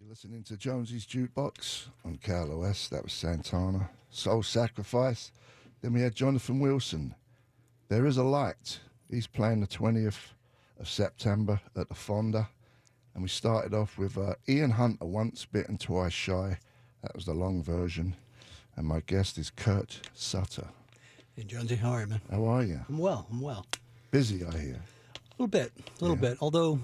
Listening to Jonesy's Jukebox on KLOS. That was Santana. Soul Sacrifice. Then we had Jonathan Wilson. There Is a Light. He's playing the 20th of September at the Fonda. And we started off with Ian Hunter, Once Bitten, Twice Shy. That was the long version. And my guest is Kurt Sutter. Hey, Jonesy, how are you, man? How are you? I'm well. Busy, I hear. A little bit. Although,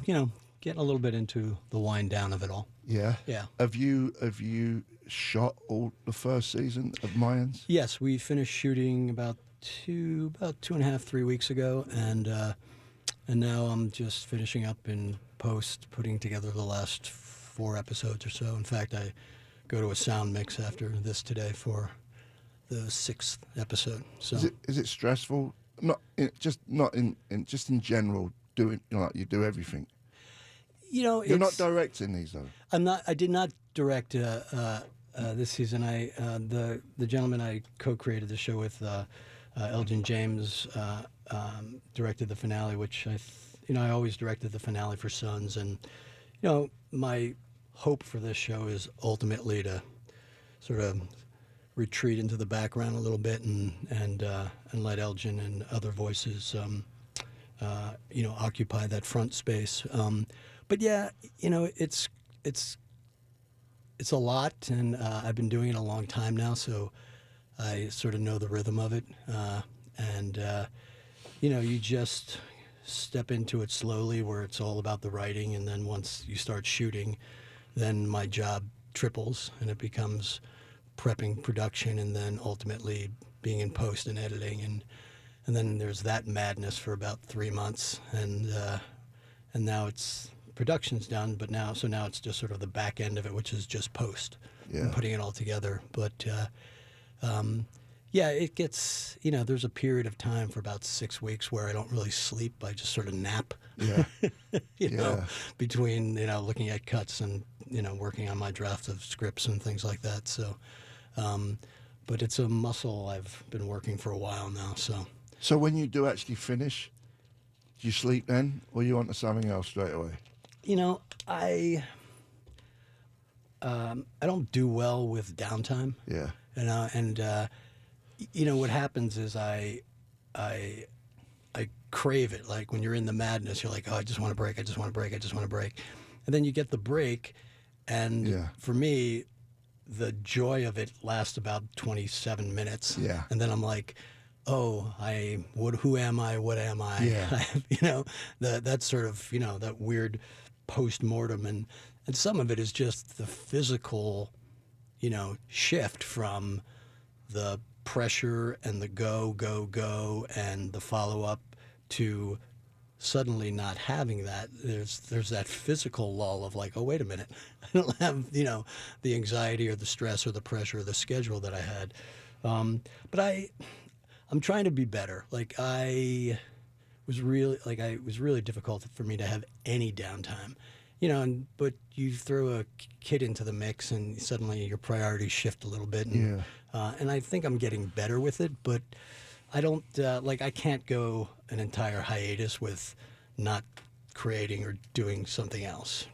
getting a little bit into the wind down of it all. Yeah? Yeah. Have you shot all the first season of Mayans? Yes, we finished shooting about 2.5, 3 weeks ago, and now I'm just finishing up in post, putting together the last 4 episodes or so. In fact, I go to a sound mix after this today for the 6th episode. So is it stressful? Just in general, doing you do everything. You're not directing these though. I'm not. I did not direct this season. The gentleman I co-created the show with, Elgin James, directed the finale, which I always directed the finale for Sons, and my hope for this show is ultimately to sort of retreat into the background a little bit and let Elgin and other voices occupy that front space. But yeah, it's a lot, and I've been doing it a long time now, so I sort of know the rhythm of it. You just step into it slowly, where it's all about the writing, and then once you start shooting, then my job triples, and it becomes prepping production, and then ultimately being in post and editing, and then there's that madness for about 3 months, and now it's production's done, but now it's just sort of the back end of it, which is just post and putting it all together. But it gets there's a period of time for about 6 weeks where I don't really sleep. I just sort of nap. Between looking at cuts and working on my draft of scripts and things like that. So, but it's a muscle I've been working for a while now. So when you do actually finish, do you sleep then, or you on to something else straight away? I don't do well with downtime. Yeah. What happens is I crave it. Like when you're in the madness, you're like, oh, I just want to break. And then you get the break, and for me, the joy of it lasts about 27 minutes. Yeah. And then I'm like, oh, who am I? What am I? Yeah. That sort of, that weird post-mortem. And some of it is just the physical, shift from the pressure and the go, and the follow-up to suddenly not having that. There's that physical lull of like, oh, wait a minute. I don't have, the anxiety or the stress or the pressure or the schedule that I had. But I'm trying to be better. It was really difficult for me to have any downtime, but you throw a kid into the mix and suddenly your priorities shift a little bit. And, and I think I'm getting better with it, but I don't, I can't go an entire hiatus with not creating or doing something else,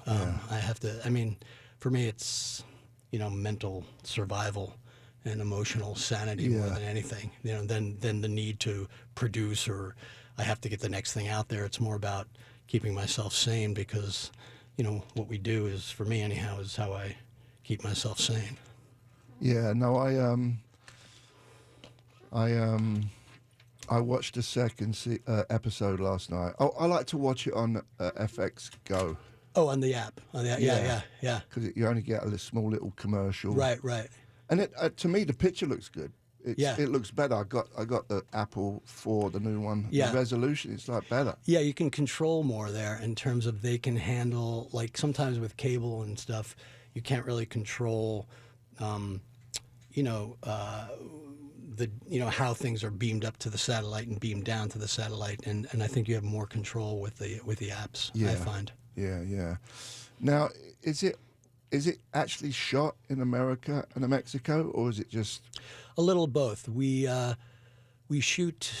I have to, for me it's, mental survival and emotional sanity more than anything, than the need to produce, or I have to get the next thing out there. It's more about keeping myself sane, because, what we do is, for me anyhow, is how I keep myself sane. Yeah, no, I watched the second episode last night. Oh, I like to watch it on FX Go. Oh, on the app. Yeah. Because you only get a small little commercial. Right. And it, to me, the picture looks good. It looks better. I got the Apple 4, the new one. Yeah. The resolution, it's like better. Yeah, you can control more there in terms of they can handle, like sometimes with cable and stuff, you can't really control, how things are beamed up to the satellite and beamed down to the satellite, and I think you have more control with the apps. I find. Yeah. Now, is it actually shot in America and Mexico, or is it just a little of both? We shoot.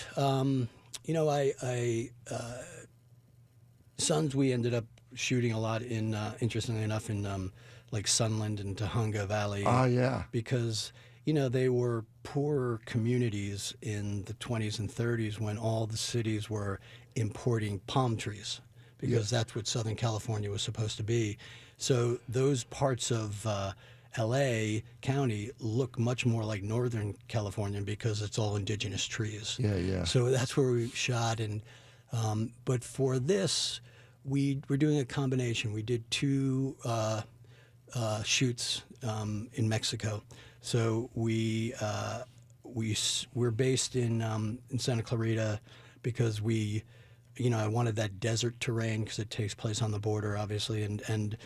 Sons, we ended up shooting a lot in, interestingly enough, in like Sunland and Tahunga Valley. Oh, yeah. Because, you know, they were poorer communities in the 20s and 30s when all the cities were importing palm trees, because that's what Southern California was supposed to be. So those parts of LA County look much more like Northern California because it's all indigenous trees. Yeah, yeah. So that's where we shot. And but for this, we're doing a combination. We did 2 shoots in Mexico. So we're based in Santa Clarita because I wanted that desert terrain because it takes place on the border, obviously, and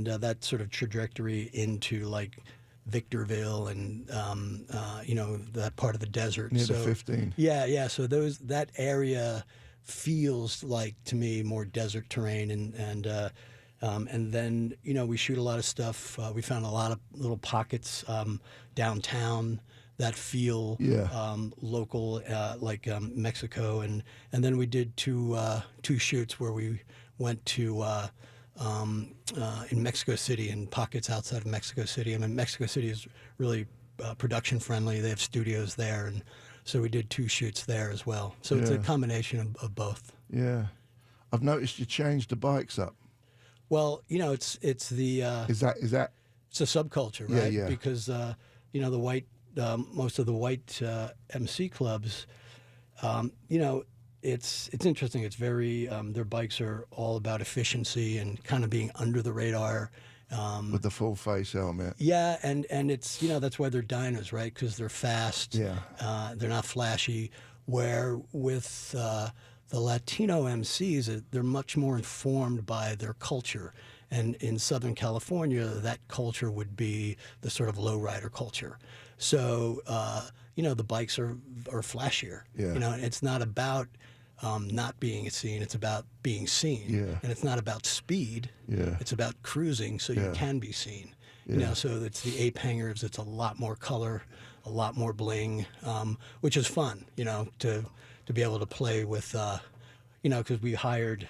that sort of trajectory into like Victorville and that part of the desert. Near the 15. Yeah, yeah. So that area feels like to me more desert terrain, and then we shoot a lot of stuff. We found a lot of little pockets downtown that feel local, like Mexico, and then we did two shoots where we went to in Mexico City and pockets outside of Mexico City. I mean, Mexico City is really production friendly. They have studios there, and so we did 2 shoots there as well. So it's a combination of both. Yeah, I've noticed you changed the bikes up. Well, it's the Is that it's a subculture, right? Yeah. Because the white most of the white MC clubs, it's interesting. It's very their bikes are all about efficiency and kind of being under the radar. with the full face helmet? Yeah, and it's that's why they're dynos, right? Because they're fast. Yeah. They're not flashy. Where with the Latino MCs, they're much more informed by their culture. And in Southern California, that culture would be the sort of lowrider culture. So, the bikes are flashier. Yeah. And it's not about not being seen. It's about being seen. Yeah. And it's not about speed. Yeah. It's about cruising so you can be seen. Yeah. So it's the ape hangers. It's a lot more color, a lot more bling, which is fun, to be able to play with, because we hired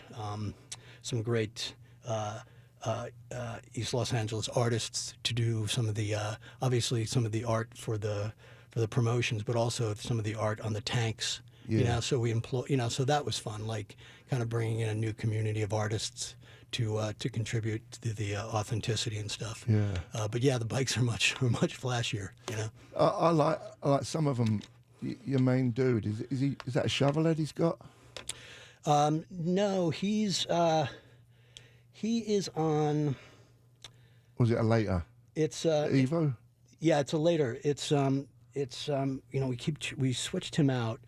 some great East Los Angeles artists to do some of the obviously some of the art for the promotions, but also some of the art on the tanks. Yeah. So we employ, so that was fun, like kind of bringing in a new community of artists to contribute to the authenticity and stuff. Yeah. But yeah, the bikes are much flashier. I like some of them. Your main dude is that a shovel head he's got? No, he is on. Was it a later? It's Evo. Yeah, it's a later. We switched him out.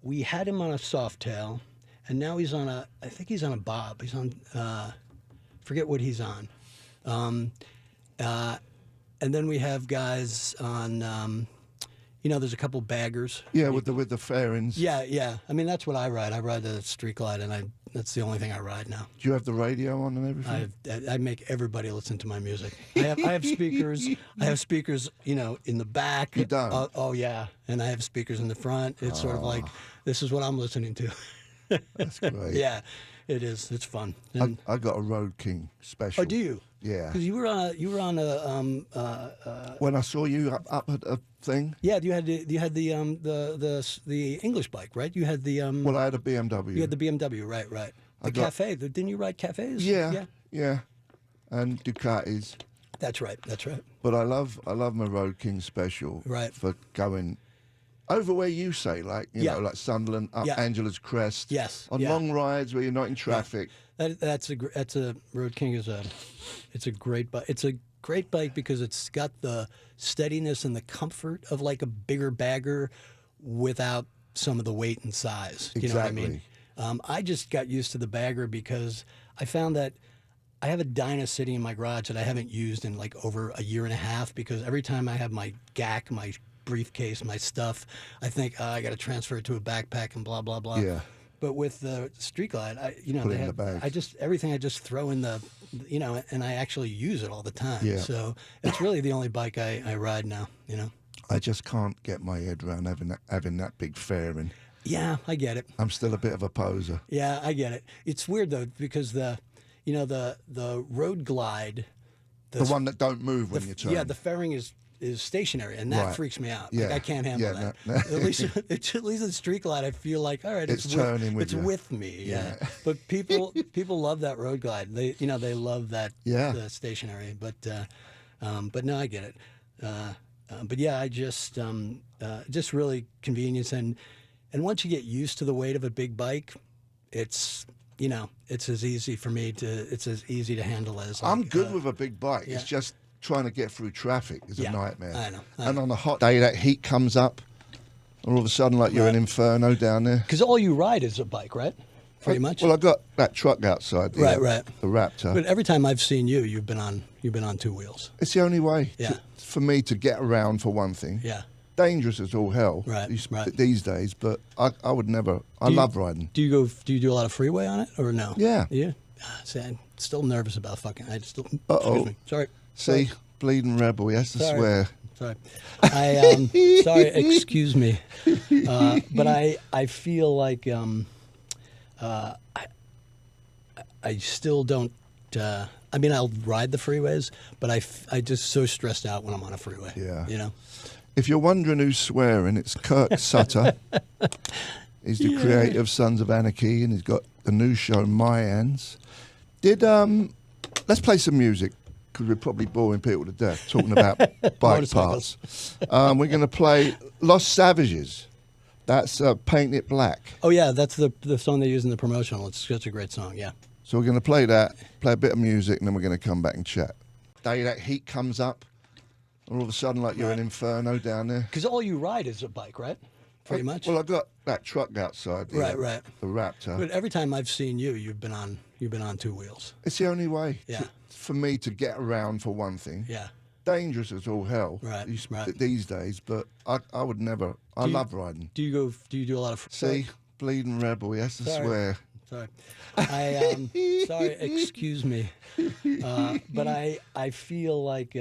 We had him on a Softail, and now he's on I think he's on a Bob. He's on forget what he's on. And then we have guys on. There's a couple baggers. Yeah, with the fairings. Yeah. I mean, that's what I ride. I ride the Street Glide, and that's the only thing I ride now. Do you have the radio on and everything? I make everybody listen to my music. I have speakers. I have speakers, in the back. You don't? Oh yeah, and I have speakers in the front. It's sort of like this is what I'm listening to. That's great. Yeah, it is. It's fun. And, I got a Road King special. oh, do you? Yeah. Because you were on a When I saw you up at a thing. yeah, you had the English bike, right? You had the Well, I had a BMW. you had the BMW, right? The cafe. Didn't you ride cafes? Yeah. And Ducatis. That's right. But I love my Road King special. Right. For going over where you say, like like Sunderland, up Angela's Crest. Yes. On long rides where you're not in traffic. That's a Road King it's a great bike. It's a great bike because it's got the steadiness and the comfort of like a bigger bagger without some of the weight and size. You know what I mean? I just got used to the bagger because I found that I have a Dyna sitting in my garage that I haven't used in like over a year and a half because every time I have my GAC, my briefcase, my stuff, I think I got to transfer it to a backpack and blah blah blah. Yeah. But with the Street Glide, Put it in the bags. everything I just throw in the, and I actually use it all the time. Yeah. So it's really the only bike I ride now. I just can't get my head around having that big fairing. Yeah, I get it. I'm still a bit of a poser. Yeah, I get it. It's weird though because the road glide, The one that don't move when you turn. yeah, the fairing is stationary, and that Right. freaks me out. Yeah. Like I can't handle Yeah, that. no. At least the street glide, I feel like all right, It's turning with it's you. with me. Yeah. But people love that road glide. They love that Yeah. the stationary. But no, I get it. But yeah, I just really convenience and once you get used to the weight of a big bike, it's as easy for me it's as easy to handle as I'm good with a big bike. yeah. It's just trying to get through traffic is Yeah, a nightmare. I know. And on a hot day, that heat comes up, and all of a sudden, like you're Right. an inferno down there. Because all you ride is a bike, right? Pretty much. Well, I got that truck outside. Right, right. The Raptor. But every time I've seen you, you've been on two wheels. It's the only way Yeah. for me to get around, for one thing. Yeah. Dangerous as all hell Right, right. these days, but I would never. I love riding. Do you do a lot of freeway on it or no? Yeah. Yeah. See, I'm still nervous about fucking. I still. Uh-oh. Excuse me. Sorry. See, bleeding rebel, he has to Sorry. swear. Sorry. I sorry. Excuse me. But I feel like I still don't. I mean, I'll ride the freeways, but I just so stressed out when I'm on a freeway. Yeah. You know. If you're wondering who's swearing, it's Kurt Sutter. He's the creator of Sons of Anarchy, and he's got the new show Mayans. Let's play some music because we're probably boring people to death talking about bike parts. We're going to play Lost Savages. That's Paint It Black. Oh yeah, that's the song they use in the promotional. It's such a great song. Yeah. So we're going to play that, play a bit of music, and then we're going to come back and chat. Day that heat comes up, and all of a sudden, like you're an inferno down there. Because all you ride is a bike, right? Pretty much. Well, I got that truck outside. Right, right. The Raptor. But every time I've seen you, you've been on two wheels. It's the only way Yeah. for me to get around, for one thing. Yeah. Dangerous as all hell Right, right. these days, but I would never. I love riding. Do you do a lot of See, bleeding rebel, he has to Sorry. swear. Sorry. Sorry, excuse me. But I feel like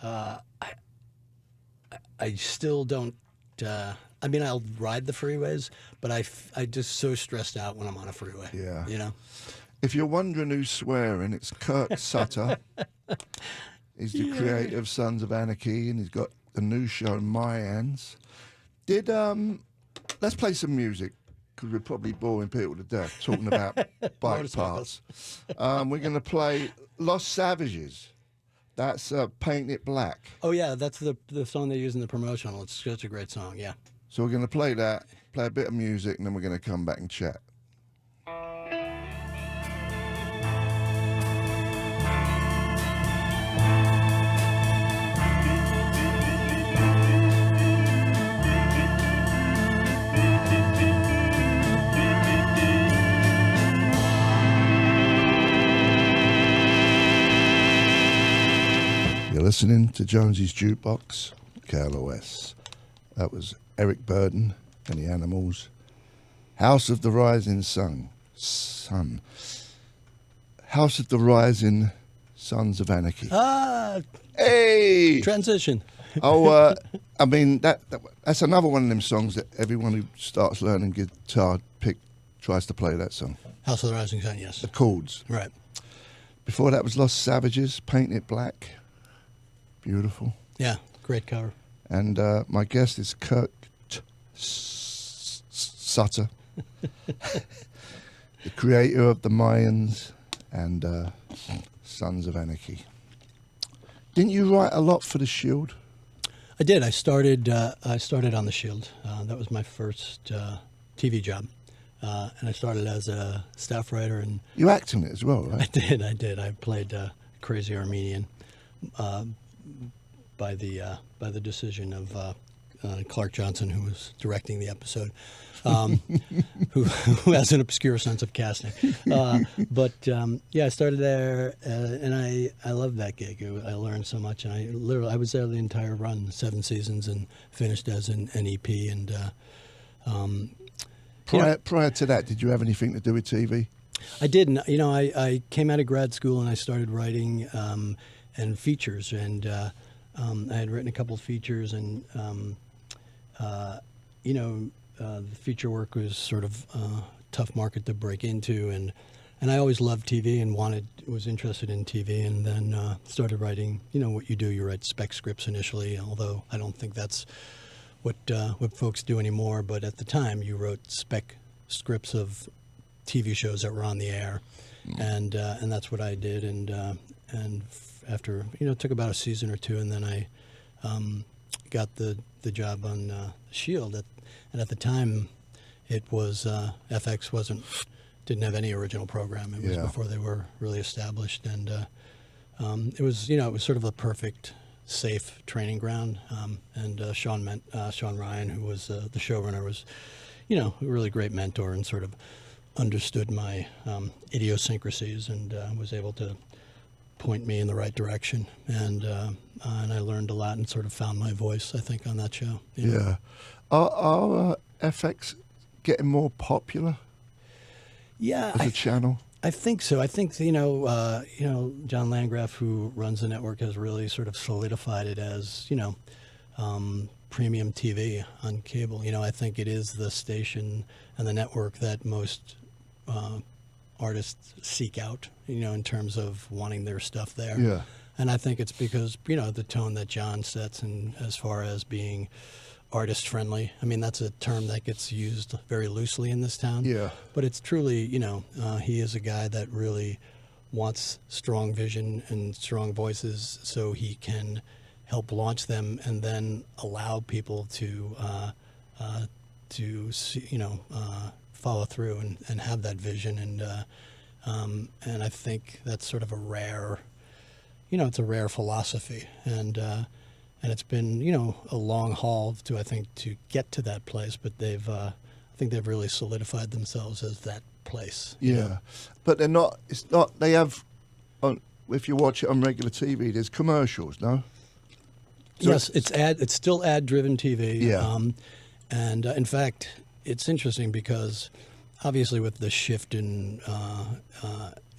I still don't. I mean, I'll ride the freeways, but I just so stressed out when I'm on a freeway. Yeah. You know. If you're wondering who's swearing, it's Kurt Sutter. He's the creator of Sons of Anarchy, and he's got the new show Mayans. Let's play some music because we're probably boring people to death talking about bike parts. We're going to play Lost Savages. That's Paint It Black. Oh yeah, that's the song they use in the promotional. It's such a great song. Yeah. So we're going to play that, play a bit of music, and then we're going to come back and chat. You're listening to Jonesy's Jukebox, KLOS. That was Eric Burden and the Animals. House of the Rising Sun. House of the Rising Sons of Anarchy. Hey! Transition. Oh, I mean, that's another one of them songs that everyone who starts learning guitar tries to play that song. House of the Rising Sun. Yes. The chords. Right. Before that was Lost Savages, Paint It Black. Beautiful. Yeah. Great cover. And my guest is Kurt Sutter, the creator of the Mayans and Sons of Anarchy. Didn't you write a lot for The Shield? I did. I started on the Shield. That was my first TV job, and I started as a staff writer. And You act in it as well, right? I did. I played Crazy Armenian by the decision of Clark Johnson, who was directing the episode, who has an obscure sense of casting. But I started there, and I loved that gig. I learned so much, and I was there the entire run, 7 seasons, and finished as an EP. And Prior to that, did you have anything to do with TV? I did. I came out of grad school and I started writing and features, and I had written a couple of features, and the feature work was sort of a tough market to break into, and I always loved TV and was interested in TV, and then started writing. You know what you do? You write spec scripts initially, although I don't think that's what folks do anymore. But at the time, you wrote spec scripts of TV shows that were on the air, and that's what I did. And after it took about a season or two, and then I got the job on Shield. And at the time, it was FX didn't have any original program. It was before they were really established, and it was sort of a perfect, safe training ground. And Sean Ryan, who was the showrunner, was a really great mentor and sort of understood my idiosyncrasies and was able to point me in the right direction. And I learned a lot and sort of found my voice, I think, on that show. Yeah. Are FX getting more popular? Yeah, as a channel? I think so. I think John Landgraf, who runs the network, has really sort of solidified it as premium TV on cable. I think it is the station and the network that most artists seek out. In terms of wanting their stuff there. Yeah. And I think it's because the tone that John sets, and as far as being artist friendly. I mean, that's a term that gets used very loosely in this town. Yeah. But it's truly, he is a guy that really wants strong vision and strong voices so he can help launch them and then allow people to see, follow through and have that vision. And I think that's sort of a rare, it's a rare philosophy. And it's been, a long haul to get to that place, but I think they've really solidified themselves as that place. Yeah, but it's not, they have, if you watch it on regular TV, there's commercials, no? So yes, it's still ad-driven TV. Yeah. And in fact, it's interesting because obviously with the shift in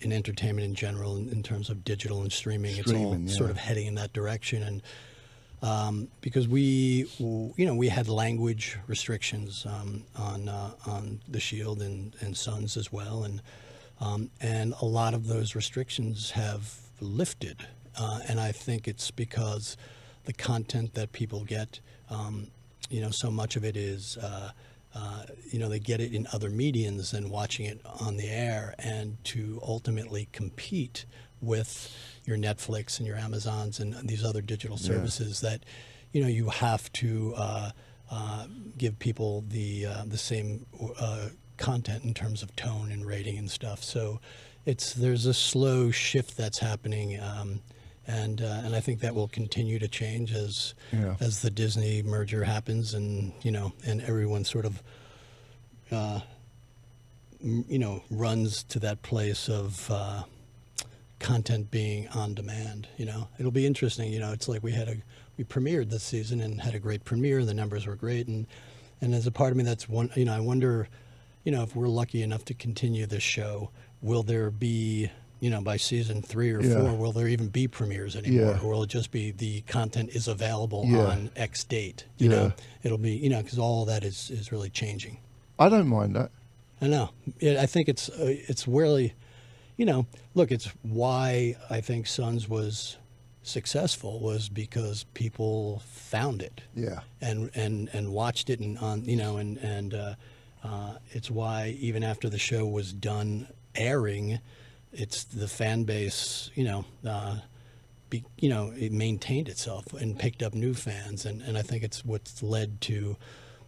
entertainment in general, in terms of digital and streaming, it's all sort of heading in that direction. And because we had language restrictions on the Shield and Sons as well, and a lot of those restrictions have lifted, and I think it's because the content that people get, so much of it is, they get it in other mediums than watching it on the air, and to ultimately compete with your Netflix and your Amazons and these other digital services that, you have to give people the same content in terms of tone and rating and stuff. So there's a slow shift that's happening, and I think that will continue to change as the Disney merger happens, and and everyone sort of runs to that place of content being on demand. It'll be interesting. It's like we premiered this season and had a great premiere. The numbers were great, and as a part of me, that's one. I wonder, if we're lucky enough to continue this show, will there be, by season 3 or 4, will there even be premieres anymore, or will it just be the content is available on X date? It'll be, because all of that is really changing. I don't mind that. I know. I think it's really. Look, it's why I think Sons was successful was because people found it, and watched it, and it's why even after the show was done airing, it's the fan base, it maintained itself and picked up new fans, and I think it's what's led to,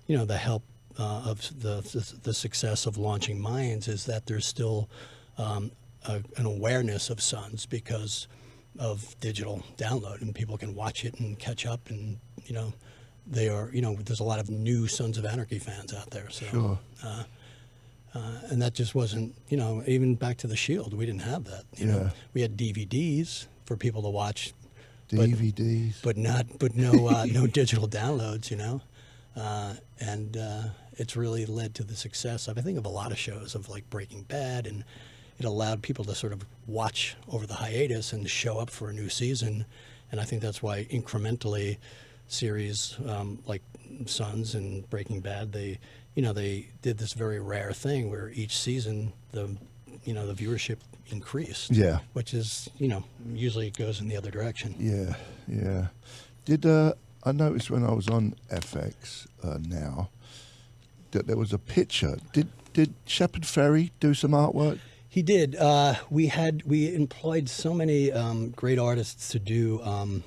the help of the success of launching Mayans is that there's still an awareness of Sons because of digital download, and people can watch it and catch up, and they are there's a lot of new Sons of Anarchy fans out there. So, sure. And that just wasn't even back to the Shield, we didn't have that. We had DVDs for people to watch, DVDs, but no digital downloads. And it's really led to the success of, I think, of a lot of shows, of like Breaking Bad, and it allowed people to sort of watch over the hiatus and show up for a new season. And I think that's why incrementally series like Sons and Breaking Bad, they they did this very rare thing where each season the viewership increased. Yeah. Which is, usually it goes in the other direction. Yeah, yeah. Did I noticed when I was on FX now that there was a picture. Did Shepard Fairey do some artwork? He did. We employed so many great artists to do the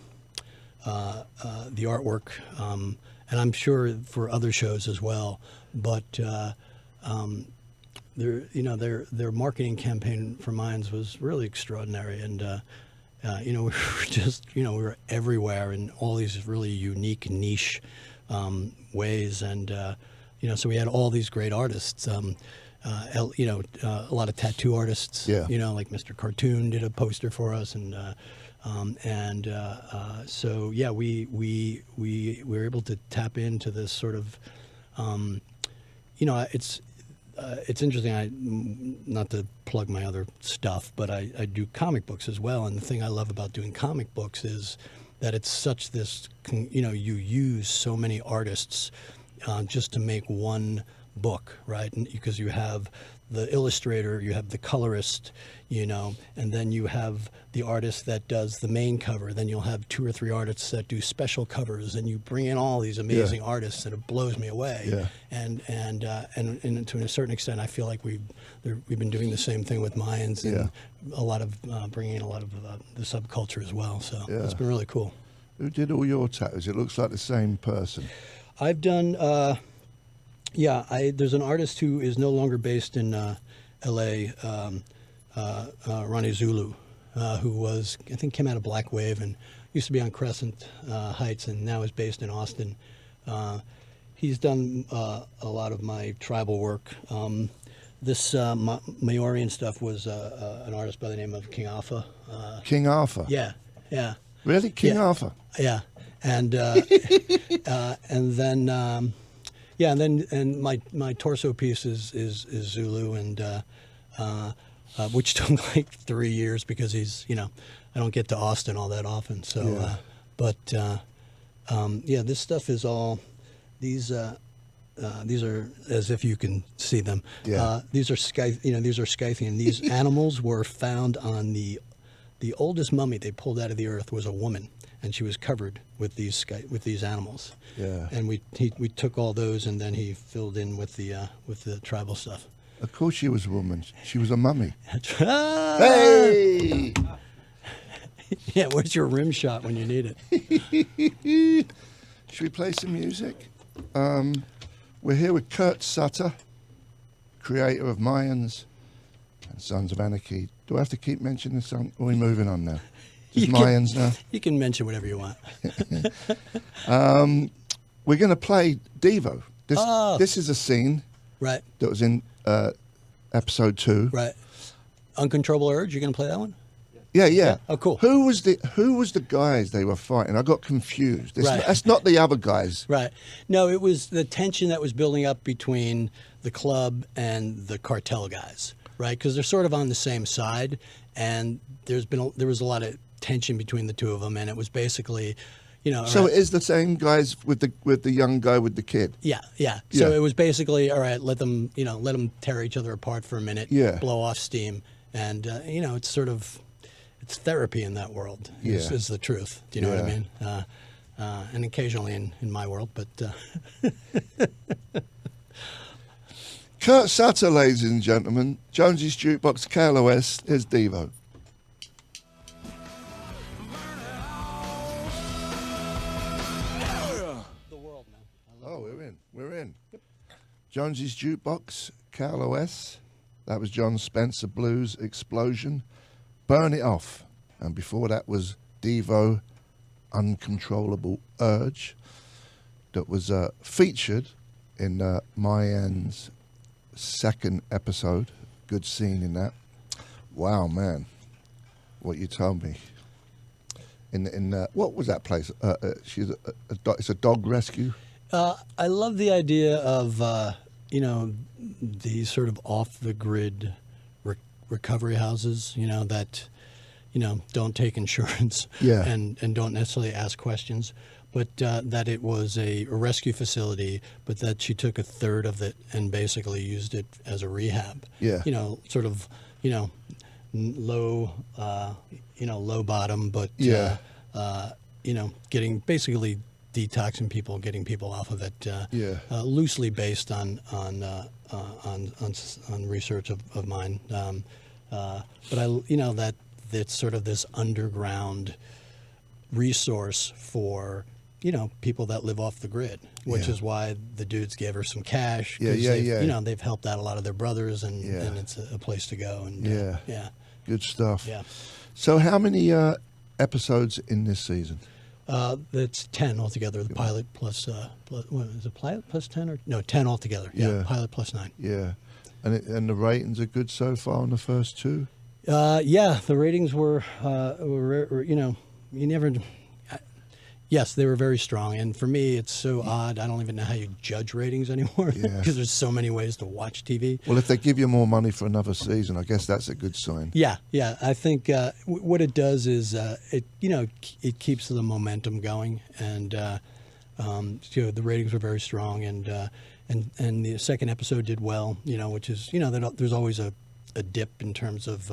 artwork, and I'm sure for other shows as well. But their marketing campaign for Mayans was really extraordinary, and we were just we were everywhere in all these really unique niche ways, and so we had all these great artists. A lot of tattoo artists. Yeah. Like Mr. Cartoon did a poster for us, and so yeah, we were able to tap into this sort of, it's interesting. Not to plug my other stuff, but I do comic books as well. And the thing I love about doing comic books is that it's such this, you use so many artists just to make one book, right? And because you have the illustrator, you have the colorist, and then you have the artist that does the main cover. Then you'll have 2 or 3 artists that do special covers, and you bring in all these amazing artists, and it blows me away. Yeah. And to a certain extent, I feel like we've been doing the same thing with Mayans, and a lot of bringing in a lot of the subculture as well. So it's been really cool. Who did all your tattoos? It looks like the same person. I've done. There's an artist who is no longer based in L.A., Ronnie Zulu, who was, I think, came out of Black Wave and used to be on Crescent Heights and now is based in Austin. He's done a lot of my tribal work. This Maorian stuff was an artist by the name of King Alpha. King Arthur? Yeah. Really? King Arthur? Yeah. And and then... and my torso piece is Zulu, and which took like 3 years because he's I don't get to Austin all that often. So, this stuff is all these are as if you can see them. Yeah. These are Scythian. These animals were found on the oldest mummy they pulled out of the earth was a woman. And she was covered with these animals. Yeah. And we took all those, and then he filled in with the tribal stuff. Of course, she was a woman. She was a mummy. Hey! Yeah. Where's your rim shot when you need it? Should we play some music? We're here with Kurt Sutter, creator of Mayans and Sons of Anarchy. Do I have to keep mentioning this song? Or are we moving on now? Mayans now. You can mention whatever you want. We're going to play Devo. This is a scene that was in episode 2. Right. UncontrollableUrge. You're going to play that one? Yeah. Oh, cool. Who was the guys they were fighting? I got confused. That's not the other guys. Right. No, it was the tension that was building up between the club and the cartel guys. Right, because they're sort of on the same side, and there was a lot of tension between the two of them, and it was basically, So it is the same guys with the young guy with the kid. Yeah. So it was basically, all right, let them tear each other apart for a minute, blow off steam, and it's sort of therapy in that world. Is the truth. Do you know what I mean? And occasionally in my world, but. Kurt Sutter, ladies and gentlemen. Jonesy's Jukebox, KLOS. Here's Devo. The world, man. We're in. Yep. Jonesy's Jukebox, KLOS. That was John Spencer Blues Explosion. Burn It Off. And before that was Devo, Uncontrollable Urge. That was featured in Mayans' second episode. Good scene in that. Wow, man, what you told me. In what was that place? It's a dog rescue. I love the idea of these sort of off the grid recovery houses. That don't take insurance. Yeah. And don't necessarily ask questions, but that it was a rescue facility, but that she took a third of it and basically used it as a rehab. Yeah. You know, sort of, you know, low, low bottom, but Yeah. you know, getting basically detoxing people, getting people off of it. Yeah. Loosely based on research of mine. But I, you know, that it's sort of this underground resource for, you know, people that live off the grid, which Yeah. is why the dudes gave her some cash. Yeah, 'cause yeah, they've- yeah. You know, they've helped out a lot of their brothers, and, Yeah. and it's a place to go. And Yeah. yeah, Good stuff. yeah. So how many episodes in this season? It's 10 altogether. The pilot plus what is it? Pilot plus 10 or no? 10 altogether. Yeah, Yeah. pilot plus 9. Yeah. And the ratings are good so far on the first two? Yeah, the ratings were you know, you never. Yes, they were very strong, and for me, it's so odd. I don't even know how you judge ratings anymore because Yeah. there's so many ways to watch TV. Well, if they give you more money for another season, I guess that's a good sign. Yeah, yeah. I think what it does is it, you know, it keeps the momentum going, and you know, the ratings were very strong, and the second episode did well. You know, which is, you know, there's always a dip in terms of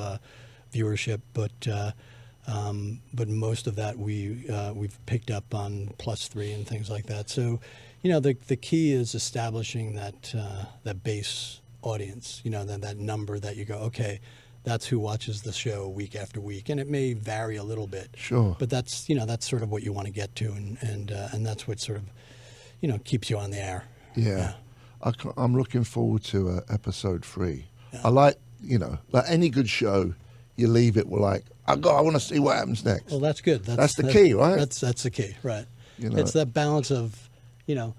viewership, but most of that we've picked up on +3 and things like that. So, you know, the key is establishing that base audience. You know, that number that you go, okay, that's who watches the show week after week, and it may vary a little bit. Sure. But that's, you know, that's sort of what you want to get to, and that's what sort of, you know, keeps you on the air. Yeah. I'm looking forward to episode 3. I like, you know, like any good show, you leave it with like, I want to see what happens next. Well, that's good. That's the key, right? That's the key, right? You know. It's that balance of, you know,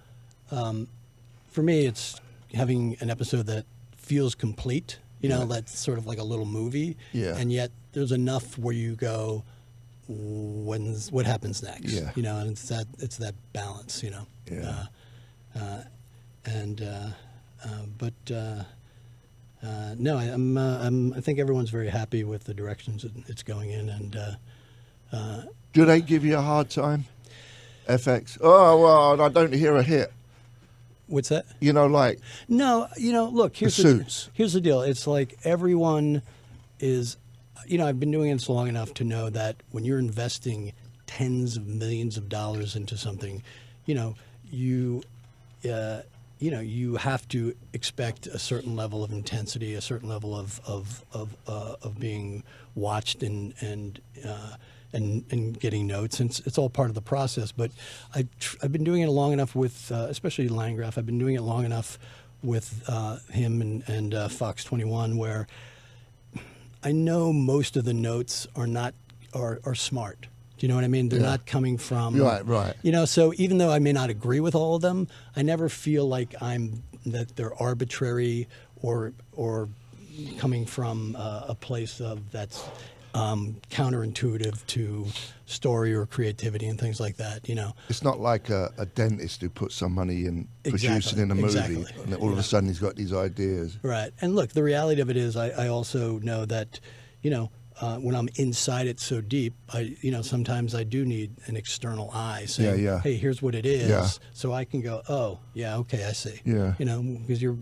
for me, it's having an episode that feels complete. You know, that's sort of like a little movie. Yeah. And yet there's enough where you go, what happens next? Yeah. You know, and it's that balance. You know. Yeah. No, I think everyone's very happy with the directions it's going in, and Do they give you a hard time? FX. Oh, well, I don't hear a hit. what's that? You know, like, No, you know, look, here's Suits. Here's the deal. It's like everyone is, you know, I've been doing this long enough to know that when you're investing tens of millions of dollars into something, you know, you have to expect a certain level of intensity, a certain level of being watched and getting notes. And it's all part of the process. But I've been doing it long enough with, especially Landgraf. I've been doing it long enough with him and Fox 21, where I know most of the notes are smart. Do you know what I mean? They're not coming from Right. You know, so even though I may not agree with all of them, I never feel like that they're arbitrary or coming from a place of that's counterintuitive to story or creativity and things like that. You know, It's not like a dentist who puts some money in producing Exactly, in a movie, exactly. and then all of a sudden he's got these ideas. right? And look, the reality of it is, I also know that, you know, when I'm inside it so deep, sometimes I do need an external eye saying, Yeah. "Hey, here's what it is," Yeah. so I can go, "Oh, yeah, okay, I see." Yeah. You know, because you're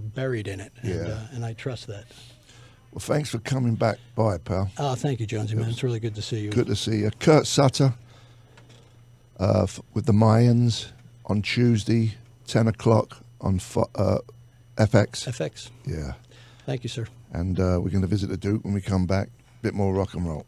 buried in it, Yeah. and I trust that. Well, thanks for coming back by, pal. Oh, thank you, Jonesy, man. It's really good to see you. Good to see you. Kurt Sutter with the Mayans on Tuesday, 10 o'clock on FX. FX. Yeah. Thank you, sir. And we're going to visit the Duke when we come back. Bit more rock and roll.